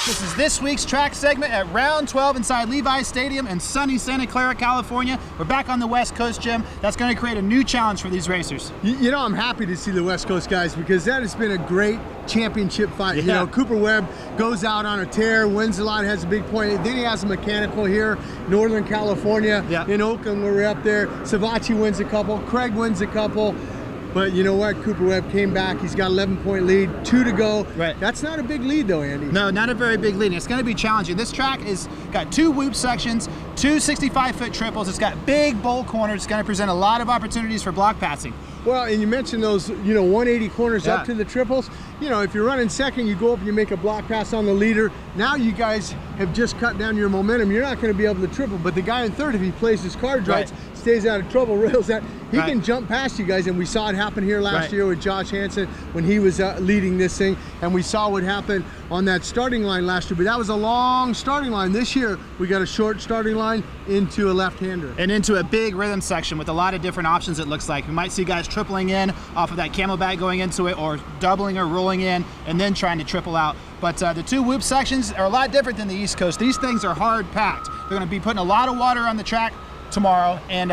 This is this week's track segment at round 12 inside Levi's Stadium in sunny Santa Clara, California. We're back on the West Coast, Jim. That's going to create a new challenge for these racers. You know, I'm happy to see the West Coast guys because that has been a great championship fight. Yeah. You know, Cooper Webb goes out on a tear, wins a lot, has a big point. Then he has a mechanical here, Northern California, in Oakland where we're up there. Savachi wins a couple, Craig wins a couple. But you know what? Cooper Webb came back. He's got 11-point lead, 2 to go. Right. That's not a big lead though, Andy. No, not a very big lead. It's going to be challenging. This track is got 2 whoop sections, 2 65-foot triples. It's got big bowl corners. It's going to present a lot of opportunities for block passing. Well, and you mentioned those, you know, 180 corners up to the triples. You know, if you're running second, you go up and you make a block pass on the leader. Now you guys have just cut down your momentum. You're not going to be able to triple, but the guy in third, if he plays his cards right, stays out of trouble, rails out, he can jump past you guys. And we saw it happen here last year with Josh Hansen when he was leading this thing. And we saw what happened on that starting line last year, but that was a long starting line. This year, we got a short starting line into a left-hander. And into a big rhythm section with a lot of different options, it looks like. We might see guys tripling in off of that camelback going into it, or doubling or rolling in and then trying to triple out. But the 2 whoop sections are a lot different than the East Coast. These things are hard packed. They're going to be putting a lot of water on the track tomorrow, and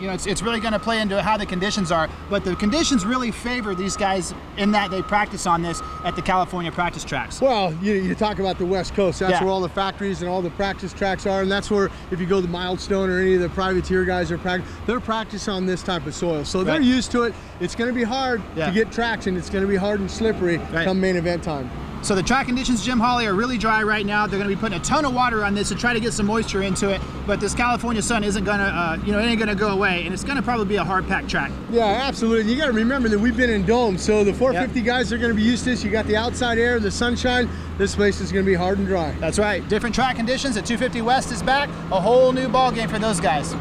you know, it's really going to play into how the conditions are. But the conditions really favor these guys in that they practice on this at the California practice tracks. Well, you talk about the West Coast. That's where all the factories and all the practice tracks are, and that's where, if you go to Milestone or any of the privateer guys are they're practicing on this type of soil, so they're used to it. It's going to be hard to get traction. It's going to be hard and slippery come main event time. So the track conditions, Jim Holley, are really dry right now. They're going to be putting a ton of water on this to try to get some moisture into it. But this California sun isn't going to, you know, it ain't going to go away, and it's going to probably be a hard packed track. Yeah, absolutely. You got to remember that we've been in domes, so the 450 guys are going to be used to this. You got the outside air, the sunshine. This place is going to be hard and dry. That's right. Different track conditions. At 250 West is back. A whole new ball game for those guys.